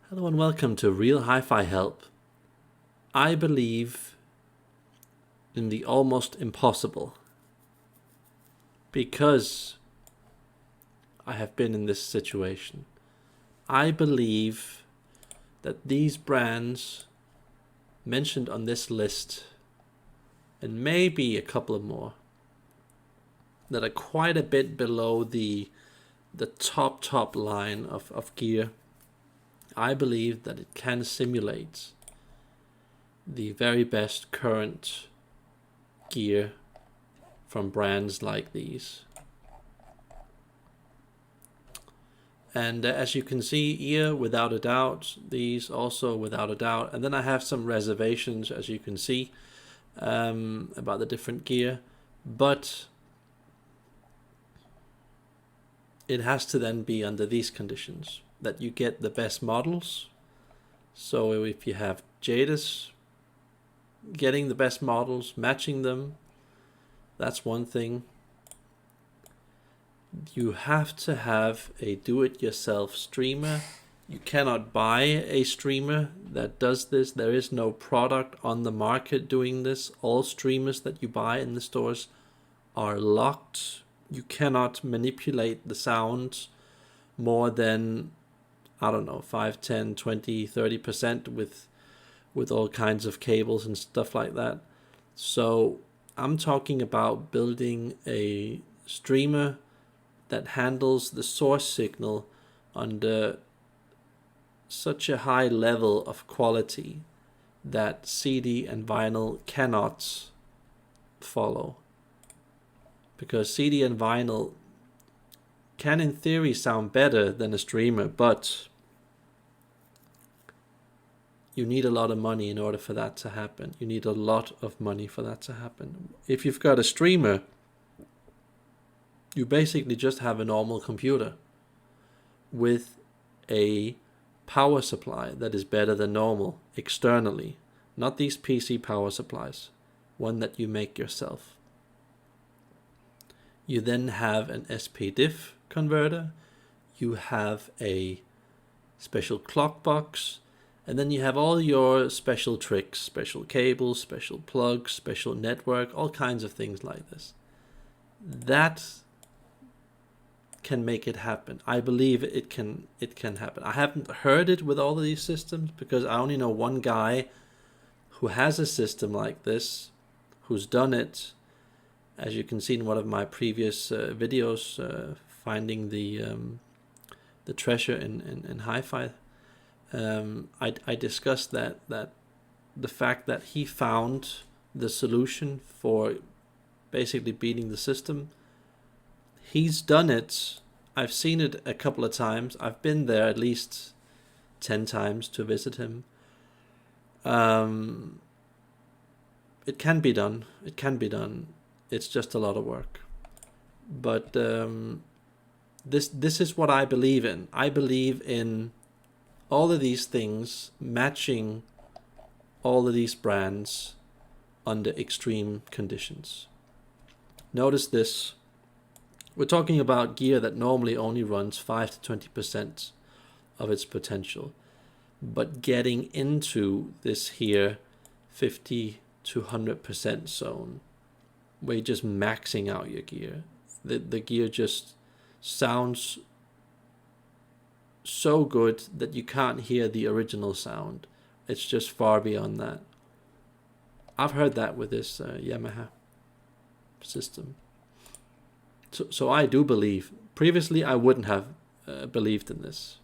Hello and welcome to Real Hi-Fi Help. I believe in the almost impossible because I have been in this situation. I believe that these brands mentioned on this list, and maybe a couple of more, that are quite a bit below the top line of gear, I believe that it can simulate the very best current gear from brands like these. And as you can see here, without a doubt, these also without a doubt. And then I have some reservations, as you can see, about the different gear. But it has to then be under these conditions, that you get the best models. So if you have Jadis, getting the best models, matching them, that's one thing. You have to have a do-it-yourself streamer. You cannot buy a streamer that does this. There is no product on the market doing this. All streamers that you buy in the stores are locked. You cannot manipulate the sound more than, I don't know, 5, 10, 20, 30% with all kinds of cables and stuff like that. So I'm talking about building a streamer that handles the source signal under such a high level of quality that CD and vinyl cannot follow. Because CD and vinyl can in theory sound better than a streamer, but you need a lot of money in order for that to happen. You need a lot of money for that to happen. If you've got a streamer, you basically just have a normal computer with a power supply that is better than normal externally, not these PC power supplies, one that you make yourself. You then have an SPDIF converter, you have a special clock box, and then you have all your special tricks, special cables, special plugs, special network, all kinds of things like this. That can make it happen. I believe it can happen. I haven't heard it with all of these systems because I only know one guy who has a system like this, who's done it. As you can see in one of my previous videos, finding the treasure in HIFI, I discussed that the fact that he found the solution for basically beating the system. He's done it. I've seen it a couple of times. I've been there at least 10 times to visit him. It can be done. It can be done. It's just a lot of work. But this is what I believe in. I believe in all of these things matching all of these brands under extreme conditions. Notice this. We're talking about gear that normally only runs 5 to 20% of its potential. But getting into this here 50 to 100% zone, where you're just maxing out your gear. The gear just sounds so good that you can't hear the original sound. It's just far beyond that. I've heard that with this Yamaha system. So I do believe. Previously, I wouldn't have believed in this.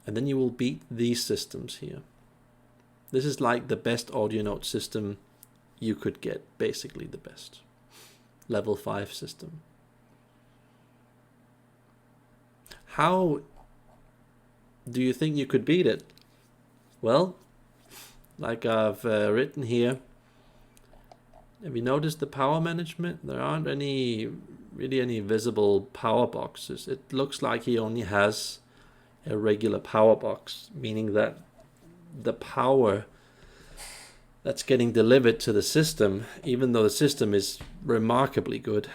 And then you will beat these systems here. This is like the best audio note system you could get. Basically the best. Level 5 system. How do you think you could beat it? Well, like I've written here, have you noticed the power management? There aren't really any visible power boxes. It looks like he only has a regular power box, meaning that the power that's getting delivered to the system, even though the system is remarkably good,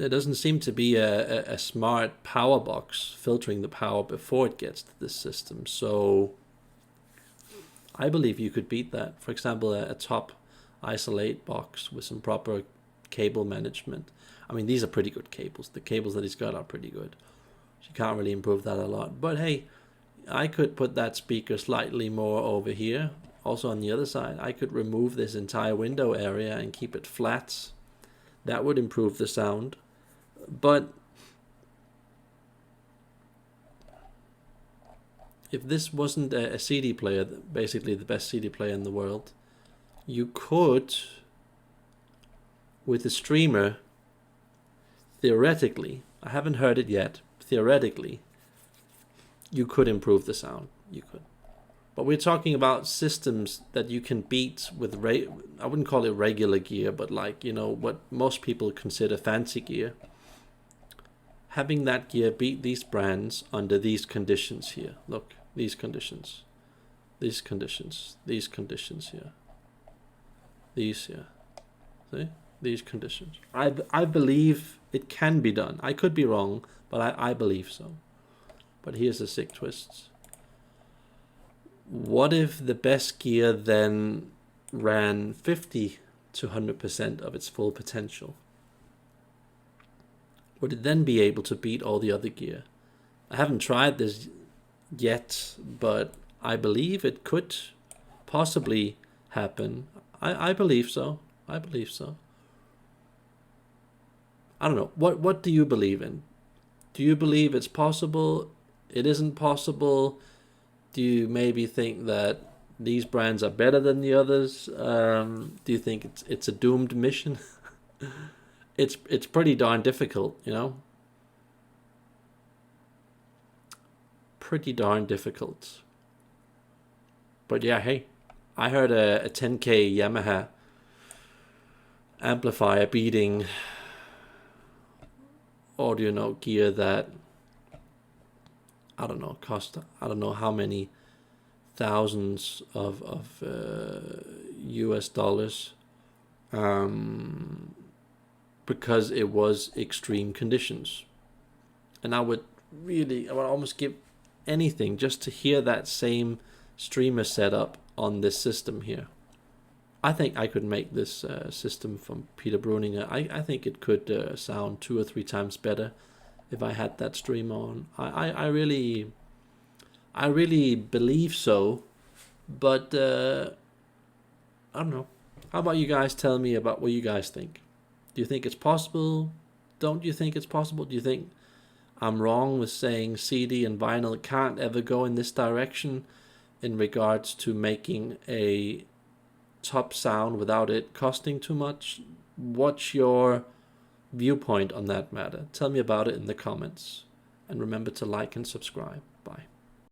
there doesn't seem to be a smart power box filtering the power before it gets to this system. So I believe you could beat that. For example, a top isolate box with some proper cable management. I mean, these are pretty good cables. The cables that he's got are pretty good. You can't really improve that a lot. But hey, I could put that speaker slightly more over here. Also on the other side, I could remove this entire window area and keep it flat. That would improve the sound. But if this wasn't a CD player, basically the best CD player in the world, you could, with a streamer, theoretically, I haven't heard it yet, theoretically, you could improve the sound. You could. But we're talking about systems that you can beat with, I wouldn't call it regular gear, but like, you know, what most people consider fancy gear. Having that gear beat these brands under these conditions here. Look, these conditions. These conditions. These conditions here. These here. See? These conditions. I believe it can be done. I could be wrong, but I believe so. But here's the sick twists. What if the best gear then ran 50 to 100% of its full potential? Would it then be able to beat all the other gear? I haven't tried this yet, but I believe it could possibly happen. I believe so. I believe so. I don't know. What do you believe in? Do you believe it's possible? It isn't possible? Do you maybe think that these brands are better than the others? Do you think it's a doomed mission? It's pretty darn difficult, you know? Pretty darn difficult. But yeah, hey, I heard a 10K Yamaha amplifier beating audio note gear that, I don't know, cost, I don't know how many thousands of US dollars, because it was extreme conditions. And I would almost give anything just to hear that same streamer setup on this system here. I think I could make this system from Peter Bruninger. I think it could sound 2 or 3 times better if I had that stream on. I really believe so, but I don't know. How about you guys tell me about what you guys think? Do you think it's possible? Don't you think it's possible? Do you think I'm wrong with saying CD and vinyl can't ever go in this direction in regards to making a top sound without it costing too much? What's your viewpoint on that matter? Tell me about it in the comments. And remember to like and subscribe. Bye.